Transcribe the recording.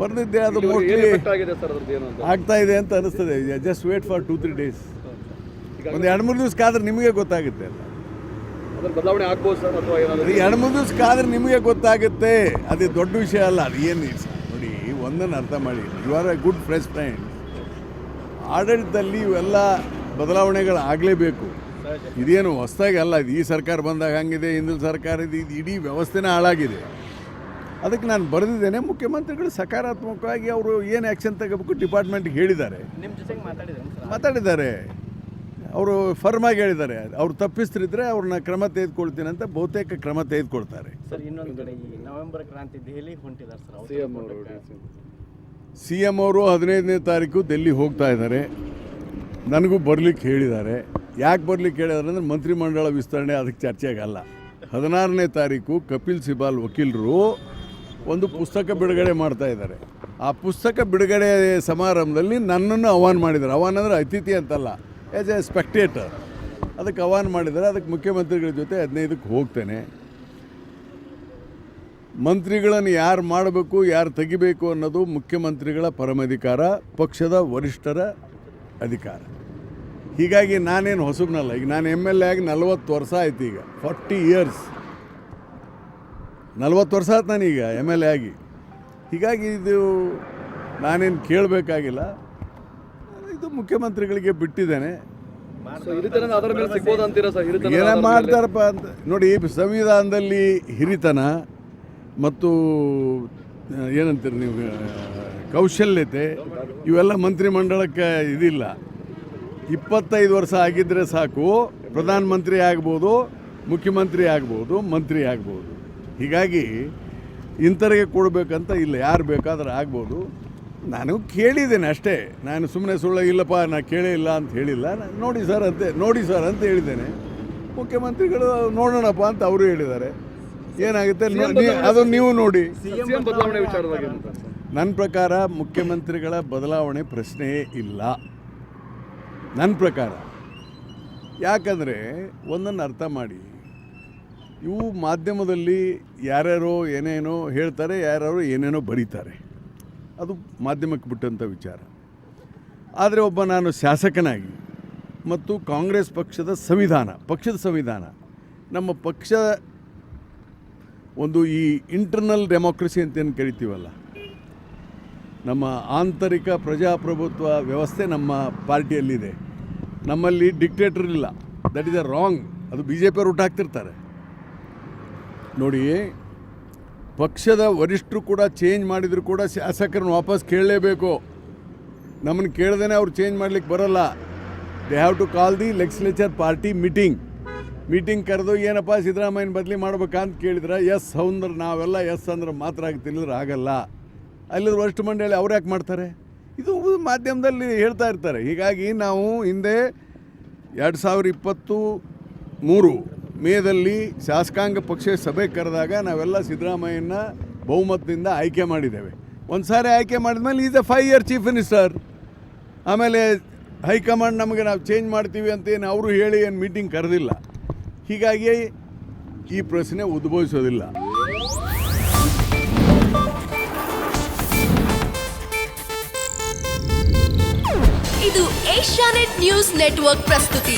ಬರೆದಿದ್ದೆ. ಅದು ಮೋಸ್ಟ್ಲಿ ಆಗ್ತಾ ಇದೆ ಅಂತ ಅನಿಸ್ತದೆ. Just wait for 2-3 days. ಒಂದು 2-3 ದಿವಸ ಕಾದ್ರೆ ನಿಮಗೆ ಗೊತ್ತಾಗುತ್ತೆ ಅಲ್ಲ. ಬದಲಾವಣೆ ಆಗ್ಬೋದು ಸರ್, ಅಥವಾ 2-3 ದಿವಸ ಕಾದ್ರೆ ನಿಮಗೆ ಗೊತ್ತಾಗುತ್ತೆ. ಅದೇ ದೊಡ್ಡ ವಿಷಯ ಅಲ್ಲ. ಅದು ಏನು ನೋಡಿ, ಒಂದನ್ನು ಅರ್ಥ ಮಾಡಿ, you are a good fresh friend. ಆಡಳಿತದಲ್ಲಿ ಇವೆಲ್ಲ ಬದಲಾವಣೆಗಳು ಆಗಲೇಬೇಕು. ಇದೇನು ಹೊಸದಾಗಿ ಅಲ್ಲ. ಇದು ಈ ಸರ್ಕಾರ ಬಂದಾಗ ಹಂಗಿದೆ, ಹಿಂದಿನ ಸರ್ಕಾರ ಇದು ಇಡೀ ವ್ಯವಸ್ಥೆನೇ ಹಾಳಾಗಿದೆ. ಅದಕ್ಕೆ ನಾನು ಬರೆದಿದ್ದೇನೆ. ಮುಖ್ಯಮಂತ್ರಿಗಳು ಸಕಾರಾತ್ಮಕವಾಗಿ ಅವರು ಏನು ಆ್ಯಕ್ಷನ್ ತಗೋಬೇಕು ಡಿಪಾರ್ಟ್ಮೆಂಟ್ಗೆ ಹೇಳಿದ್ದಾರೆ. ನಿಮ್ಮ ಜೊತೆಗೆ ಮಾತಾಡಿದ್ದಾರೆ. ಅವರು ಫರ್ಮಾಗಿ ಹೇಳಿದ್ದಾರೆ. ಅವ್ರು ತಪ್ಪಿಸ್ತಿದ್ರೆ ಅವ್ರನ್ನ ಕ್ರಮ ತೆಗೆದುಕೊಳ್ತೀನಿ ಅಂತ ಬಹುತೇಕ ಕ್ರಮ ತೆಗೆದುಕೊಳ್ತಾರೆ. ಸರ್, ಇನ್ನೊಂದು ಕಡೆ ಈ ನವೆಂಬರ್ ಕ್ರಾಂತಿ ದೆಹಲಿಗೆ ಹೊಂಟಿದ್ದಾರೆ ಸರ್. ಸಿ ಎಮ್ ಅವರು 15ನೇ ತಾರೀಕು ಡೆಲ್ಲಿಗೆ ಹೋಗ್ತಾ ಇದ್ದಾರೆ. ನನಗೂ ಬರಲಿಕ್ಕೆ ಹೇಳಿದ್ದಾರೆ. ಯಾಕೆ ಬರಲಿಕ್ಕೆ ಹೇಳಿದ್ದಾರೆ ಅಂದರೆ ಮಂತ್ರಿಮಂಡಲ ವಿಸ್ತರಣೆ ಅದಕ್ಕೆ ಚರ್ಚೆಗಲ್ಲ. 16ನೇ ತಾರೀಕು ಕಪಿಲ್ ಸಿಬಾಲ್ ವಕೀಲರು ಒಂದು ಪುಸ್ತಕ ಬಿಡುಗಡೆ ಮಾಡ್ತಾ ಇದ್ದಾರೆ. ಆ ಪುಸ್ತಕ ಬಿಡುಗಡೆ ಸಮಾರಂಭದಲ್ಲಿ ನನ್ನನ್ನು ಆಹ್ವಾನ ಮಾಡಿದ್ದಾರೆ. ಆಹ್ವಾನ ಅಂದರೆ ಅತಿಥಿ ಅಂತಲ್ಲ, ಆ್ಯಸ್ ಎ ಸ್ಪೆಕ್ಟೇಟರ್. ಅದಕ್ಕೆ ಆಹ್ವಾನ ಮಾಡಿದ್ದಾರೆ. ಅದಕ್ಕೆ ಮುಖ್ಯಮಂತ್ರಿಗಳ ಜೊತೆ 15ಕ್ಕೆ ಹೋಗ್ತೇನೆ. ಮಂತ್ರಿಗಳನ್ನು ಯಾರು ಮಾಡಬೇಕು, ಯಾರು ತೆಗಿಬೇಕು ಅನ್ನೋದು ಮುಖ್ಯಮಂತ್ರಿಗಳ ಪರಮಾಧಿಕಾರ, ಪಕ್ಷದ ವರಿಷ್ಠರ ಅಧಿಕಾರ. ಹೀಗಾಗಿ ನಾನೇನು ಹೊಸಬ್ನಲ್ಲ. ಈಗ ನಾನು MLA ಆಗಿ 40 ವರ್ಷ ಆಯ್ತು. ಈಗ 40 ಇಯರ್ಸ್, 40 ವರ್ಷ ಆಯ್ತು ನಾನೀಗ MLA ಆಗಿ. ಹೀಗಾಗಿ ಇದು ನಾನೇನು ಕೇಳಬೇಕಾಗಿಲ್ಲ. ಇದು ಮುಖ್ಯಮಂತ್ರಿಗಳಿಗೆ ಬಿಟ್ಟಿದ್ದೇನೆ. ಏನ ಮಾಡ್ತಾರಪ್ಪ ಅಂತ ನೋಡಿ. ಸಂವಿಧಾನದಲ್ಲಿ ಹಿರಿತನ ಮತ್ತು ಏನಂತೀರಿ ನೀವು, ಕೌಶಲ್ಯತೆ, ಇವೆಲ್ಲ ಮಂತ್ರಿಮಂಡಲಕ್ಕೆ ಇದಿಲ್ಲ. 25 ವರ್ಷ ಆಗಿದ್ದರೆ ಸಾಕು, ಪ್ರಧಾನಮಂತ್ರಿ ಆಗ್ಬೋದು, ಮುಖ್ಯಮಂತ್ರಿ ಆಗ್ಬೋದು, ಮಂತ್ರಿ ಆಗ್ಬೋದು. ಹೀಗಾಗಿ ಇಂಥರಿಗೆ ಕೊಡಬೇಕಂತ ಇಲ್ಲ. ಯಾರು ಬೇಕಾದ್ರೆ ಆಗ್ಬೋದು. ನಾನು ಕೇಳಿದ್ದೇನೆ ಅಷ್ಟೇ. ನಾನು ಸುಮ್ಮನೆ ಸುಳ್ಳು ಇಲ್ಲಪ್ಪ ನಾನು ಕೇಳೇ ಇಲ್ಲ ಅಂತ ಹೇಳಿಲ್ಲ. ನೋಡಿ ಸರ್ ಅಂತ ಹೇಳಿದ್ದೇನೆ. ಮುಖ್ಯಮಂತ್ರಿಗಳು ನೋಡೋಣಪ್ಪ ಅಂತ ಅವರು ಹೇಳಿದ್ದಾರೆ. ಏನಾಗುತ್ತೆ ಅದು ನೀವು ನೋಡಿ. ನನ್ನ ಪ್ರಕಾರ ಮುಖ್ಯಮಂತ್ರಿಗಳ ಬದಲಾವಣೆ ಪ್ರಶ್ನೆಯೇ ಇಲ್ಲ ನನ್ನ ಪ್ರಕಾರ. ಯಾಕಂದರೆ ಒಂದನ್ನು ಅರ್ಥ ಮಾಡಿ, ಇವು ಮಾಧ್ಯಮದಲ್ಲಿ ಯಾರ್ಯಾರೋ ಏನೇನೋ ಹೇಳ್ತಾರೆ, ಯಾರ್ಯಾರೋ ಏನೇನೋ ಬರೀತಾರೆ. ಅದು ಮಾಧ್ಯಮಕ್ಕೆ ಬಿಟ್ಟಂಥ ವಿಚಾರ. ಆದರೆ ನಾನು ಶಾಸಕನಾಗಿ ಮತ್ತು ಕಾಂಗ್ರೆಸ್ ಪಕ್ಷದ ಸಂವಿಧಾನ ನಮ್ಮ ಪಕ್ಷ ಒಂದು ಈ ಇಂಟರ್ನಲ್ ಡೆಮೋಕ್ರಸಿ ಅಂತೇನು ಕರಿತೀವಲ್ಲ, ನಮ್ಮ ಆಂತರಿಕ ಪ್ರಜಾಪ್ರಭುತ್ವ ವ್ಯವಸ್ಥೆ ನಮ್ಮ ಪಾರ್ಟಿಯಲ್ಲಿದೆ. ನಮ್ಮಲ್ಲಿ ಡಿಕ್ಟೇಟರ್ ಇಲ್ಲ. That is a wrong. ಅದು BJP ಅವರು ಹುಟ್ಟಾಕ್ತಿರ್ತಾರೆ ನೋಡಿ. ಪಕ್ಷದ ವರಿಷ್ಠರು ಕೂಡ ಚೇಂಜ್ ಮಾಡಿದರೂ ಕೂಡ ಶಾಸಕರನ್ನು ವಾಪಸ್ ಕೇಳಲೇಬೇಕು. ನಮ್ಮನ್ನು ಕೇಳ್ದೇ ಅವ್ರು ಚೇಂಜ್ ಮಾಡಲಿಕ್ಕೆ ಬರೋಲ್ಲ. They have to call the legislature party meeting ಕರೆದು ಏನಪ್ಪ ಸಿದ್ದರಾಮಯ್ಯನ ಬದಲಿ ಮಾಡ್ಬೇಕಂತ ಕೇಳಿದ್ರೆ ಎಸ್ ಅಂದ್ರೆ ನಾವೆಲ್ಲ ಎಸ್ ಅಂದ್ರೆ ಮಾತ್ರ ಆಗ್ತಿಲ್ಲದ್ರೆ ಆಗಲ್ಲ. ಅಲ್ಲಿದ್ರು ವರಿಷ್ಠ ಮಂಡಳಿ ಅವ್ರು ಯಾಕೆ ಮಾಡ್ತಾರೆ? ಇದು ಮಾಧ್ಯಮದಲ್ಲಿ ಹೇಳ್ತಾ ಇರ್ತಾರೆ. ಹೀಗಾಗಿ ನಾವು ಹಿಂದೆ 2023 ಮೇದಲ್ಲಿ ಶಾಸಕಾಂಗ ಪಕ್ಷ ಸಭೆ ಕರೆದಾಗ ನಾವೆಲ್ಲ ಸಿದ್ದರಾಮಯ್ಯನ ಬಹುಮತದಿಂದ ಆಯ್ಕೆ ಮಾಡಿದ್ದೇವೆ. ಒಂದು ಸಾರಿ ಆಯ್ಕೆ ಮಾಡಿದ್ಮೇಲೆ is A 5 year chief minister. ಆಮೇಲೆ ಹೈಕಮಾಂಡ್ ನಮಗೆ ನಾವು ಚೇಂಜ್ ಮಾಡ್ತೀವಿ ಅಂತೇನು ಅವರು ಹೇಳಿ ಏನು ಮೀಟಿಂಗ್ ಕರೆದಿಲ್ಲ. ಹೀಗಾಗಿ ಈ ಪ್ರಶ್ನೆ ಉದ್ಭವಿಸೋದಿಲ್ಲ. ಇದು ಏಷ್ಯಾನೆಟ್ ನ್ಯೂಸ್ ನೆಟ್ವರ್ಕ್ ಪ್ರಸ್ತುತಿ.